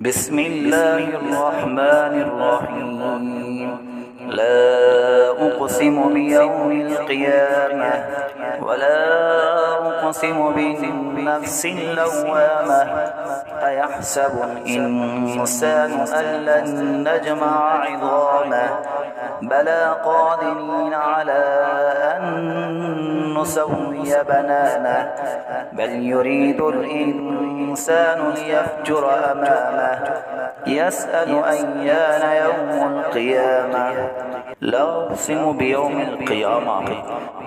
بسم الله الرحمن الرحيم. لا أقسم بيوم القيامة ولا أقسم بالنفس اللوامة أيحسب الإنسان أن لن نجمع عظامه بلى قادرين على أن نسوي بنانه بل يريد الإنسان ليفجر أمامه يسأل أيان يوم القيامة. لا اقسم بیوم القیامہ،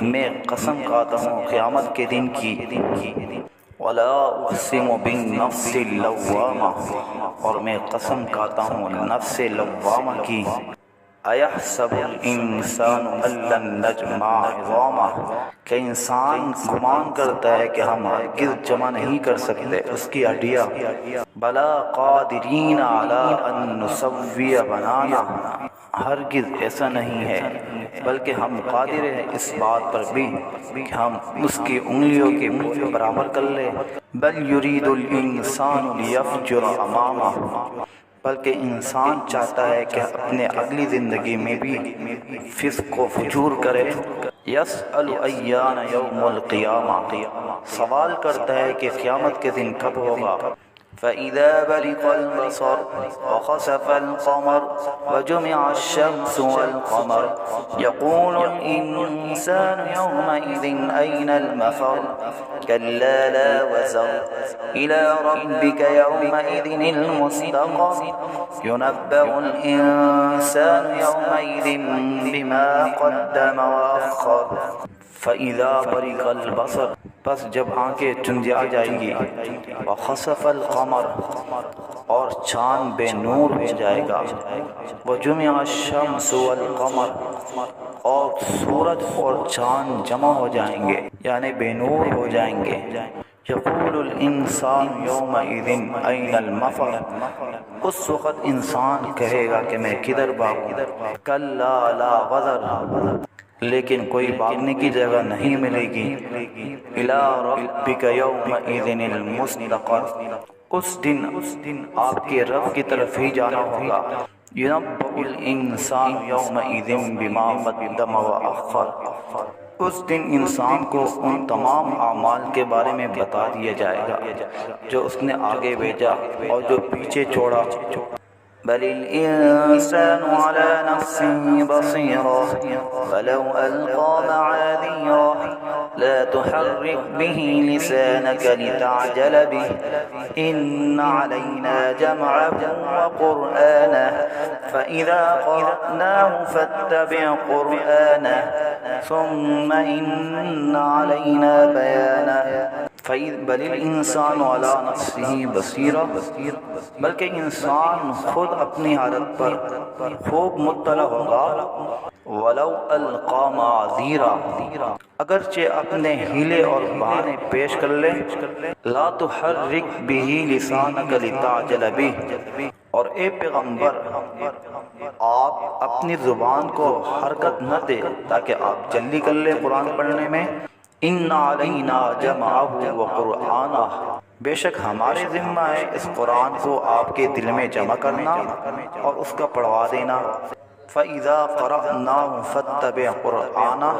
میں قسم کھاتا ہوں قیامت کے دن کی. ولا اقسم بالنفس اللوامہ، اور میں قسم کھاتا ہوں نفس لوامہ کی. ایحسب الانسان ان لن نجمع عظامہ، کہ انسان گمان کرتا ہے کہ ہم ہرگز جمع نہیں کر سکتے اس کی ہڈیاں. بلا قادرین علی ان نسوی بنانہ، ہرگز ایسا نہیں ہے بلکہ ہم قادر ہیں اس بات پر بھی کہ ہم اس کی انگلیوں کے برابر کر لیں. بل یرید الانسان لیفجر امامہ، بلکہ انسان چاہتا ہے کہ اپنے اگلی زندگی میں بھی فسق و فجور کرے. یسأل ایان یوم القیامہ، سوال کرتا ہے کہ قیامت کے دن کب ہوگا. فَإِذَا بَرِقَ الْبَصَرُ وَخَسَفَ الْقَمَرُ وَجُمِعَ الشَّمْسُ وَالْقَمَرُ يَقُولُ الْإِنسَانُ يَوْمَئِذٍ أَيْنَ الْمَفَرُّ كَلَّا لَا وَزَرَ إِلَى رَبِّكَ يَوْمَئِذٍ الْمُسْتَقَرُّ يُنَبَّأُ الْإِنسَانُ يَوْمَئِذٍ بِمَا قَدَّمَ وَأَخَّرَ. فَإِذَا بَرِقَ الْبَصَرُ، بس جب آنکھیں چنجھا جائیں گی. وَخَسَفَ الْقَمَرُ، اور چاند بے نور ہو جائے گا. وَجُمِعَ الشَّمْسُ وَالْقَمَرُ، اور سورج اور چاند جمع ہو جائیں گے یعنی بے نور ہو جائیں گے. یقول الانسان یومئذ این المفر، اس وقت انسان کہے گا کہ میں کدھر بھاگوں. کلا لا وزر، لیکن کوئی بھاگنے کی جگہ نہیں ملے گی. الی ربک یومئذ المستقر، اس دن آپ کے رب کی طرف ہی جانا ہوگا. ینبأ الانسان یومئذ بما قدم وأخر، اس دن انسان کو ان تمام اعمال کے بارے میں بتا دیا جائے گا جو اس نے آگے بھیجا اور جو پیچھے چھوڑا. بل الإنسان على نفسه بصيرة ولو ألقى معاذيره لا تحرك به لسانك لتعجل به إن علينا جمعه وقرآنه فإذا قرأناه فاتبع قرآنه ثم إن علينا بيانه. بل الانسان علی نفسه بصیرہ، بلکہ انسان خود اپنی حالت پر خوب مطلع ہوگا. ولو القا معاذیرا، اگرچہ اپنے حیلے اور بہانے پیش کر لے. لا تحرک به لسانک لتعجل به، اور اے پیغمبر آپ اپنی زبان کو حرکت نہ دے تاکہ آپ جلدی کر لیں قرآن پڑھنے میں. ان علینا جمعہ وقرآنہ، بے شک ہمارے ذمہ ہے اس قرآن کو آپ کے دل میں جمع کرنا اور اس کا پڑھوا دینا. فَإِذَا قَرَأْنَاهُ فَاتَّبِعْ قُرْآنَهُ،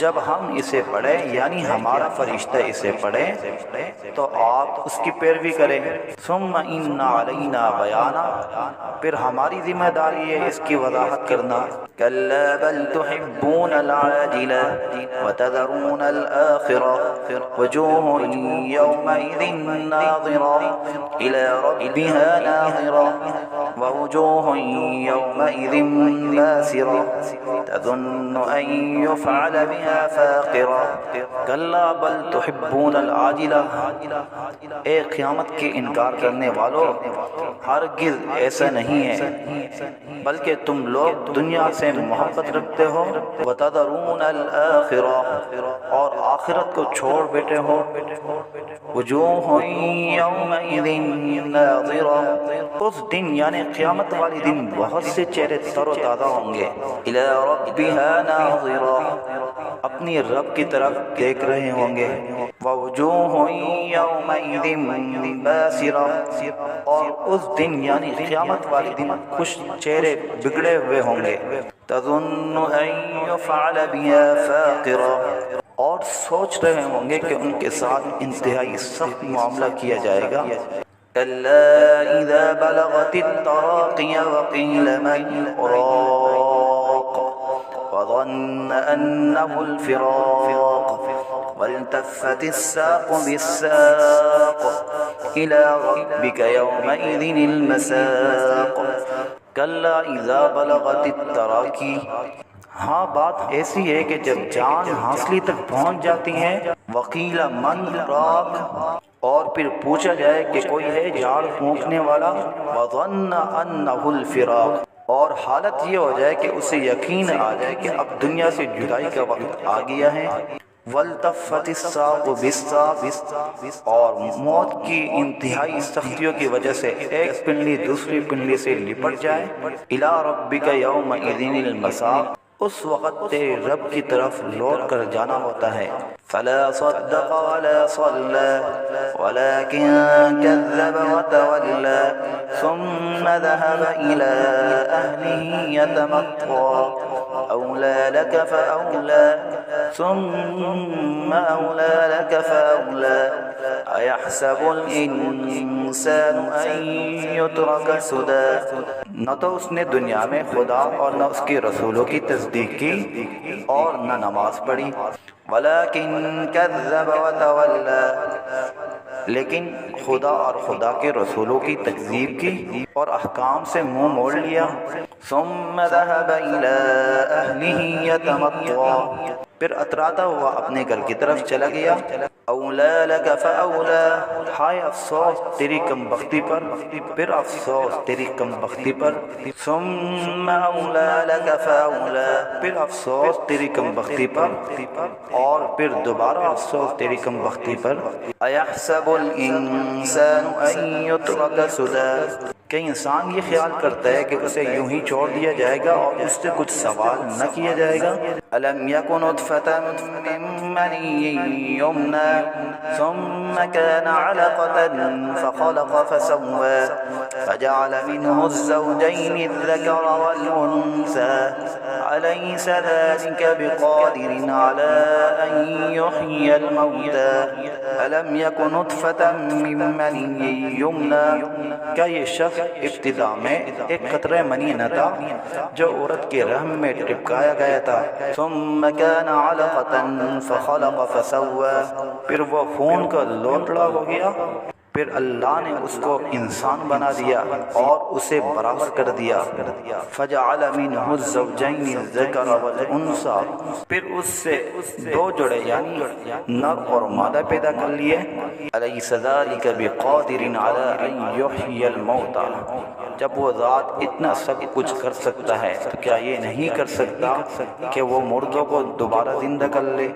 جب ہم اسے پڑھیں یعنی ہمارا فرشتہ اسے پڑھے تو آپ اس کی پیروی کریں. ثُمَّ إِنَّ عَلَيْنَا بَيَانَهُ، پھر ہماری ذمہ داری ہے اس کی وضاحت کرنا. كَلَّا بَلْ تُحِبُّونَ الْعَاجِلَةَ وَتَذَرُونَ الْآخِرَةَ وُجُوهٌ يَوْمَئِذٍ نَاظِرَةٌ إِلَى رَبِّهَا نَاظِرَةٌ وَوُجُوهٌ يَوْمَئِذٍ باسرة تظن أن يفعل بها فاقرة. كلا بل تحبون العاجلة، اے قیامت کے انکار کرنے والو، ہرگز ایسا نہیں ہے بلکہ تم لوگ دنیا سے سے محبت رکھتے ہو، وتذرون الآخرہ اور آخرت کو چھوڑ بیٹھے ہو، وجوہ یومئذ ناظرہ اس دن یعنی قیامت والی دن بہت سے چہرے تر و تازہ ہوں گے، الی ربها ناظرہ اپنی رب کی طرف دیکھ رہے ہوں گے، ووجوہ یومئذ باسرہ اور اس دن یعنی قیامت والی دن کچھ چہرے بگڑے ہوئے ہوں گے، تظن ان یفعل بها فاقرہ اور سوچ رہے ہوں گے کہ ان کے ساتھ انتہائی سخت معاملہ کیا جائے گا، كلا إذا بلغت التراقي وقيل من راق وظن أنه الفراق والتفت الساق بالساق إلى ربك يومئذ المساق كلا إذا بلغت التراقي ہاں بات ایسی ہے کہ جب جان حاصلی تک پہنچ جاتی ہے، وقیل من راق اور پھر پوچھا جائے کہ کوئی ہے جھاڑ پھونکنے والا، وظن انہ الفراق اور حالت یہ ہو جائے کہ اسے یقین آ جائے کہ اب دنیا سے جدائی کا وقت آ گیا ہے، والتفت الساق بالساق اور موت کی انتہائی سختیوں کی وجہ سے ایک پنڈلی دوسری پنڈلی سے لپٹ جائے، الی ربک یومئذ المساق اس وقت تیرے رب کی طرف لوٹ کر جانا ہوتا ہے، فلا صدق ولا صلى ولكن كذب وتولى ثم ذهب إلى أهله يتمطى أولى لك فأولى ثم أولى لك فأولى أيحسب الإنسان أن يترك سدى نہ تو اس نے دنیا میں خدا اور نہ اس کے رسولوں کی تصدیق کی اور نہ نماز پڑھی، ولیکن کذب وتولی لیکن خدا اور خدا کے رسولوں کی تکذیب کی اور احکام سے منہ موڑ لیا، ثم ذهب إلى أهله يتمطى پھر اتراتا ہوا اپنے گھر کی طرف چلا گیا، اولا لک فاولا ہائے افسوس تیری کم بختی پر، پھر افسوس تیری کم بختی پر، ثم اولا لک فاولا پھر افسوس تیری کم بختی پر اور پھر دوبارہ افسوس تیری کم بختی پر، ایحسب الانسان ان یترک سدی کہ انسان یہ خیال کرتا ہے کہ اسے یوں ہی چھوڑ دیا جائے گا اور اس سے کچھ سوال نہ کیا جائے گا، الم یکن نطفة من منی یمنی ثم كان علقة فخلق فسوى فجعل منه الزوجين الذكر والأنثى أليس ذلك بقادر على أن يحيي الموتى الم یکن نطفة من منی یمنی کیا یہ شخص ابتدا میں ایک قطرہ منی نہ تھا جو عورت کے رحم میں ٹپکایا گیا تھا، ثم كان علقة فخلق فسوى پھر وہ خون کا لوتڑا ہو گیا، پھر اللہ نے اس کو انسان بنا دیا اور اسے برابر کر دیا، فجعل منه الزوجين الذكر والانثى پھر اس سے دو جوڑے یعنی نر اور مادہ پیدا کر لیے، الیس ذلک بقادر علی ان یحیی الموتى جب وہ ذات اتنا سب کچھ کر سکتا ہے تو کیا یہ نہیں کر سکتا کہ وہ مردوں کو دوبارہ زندہ کر لے؟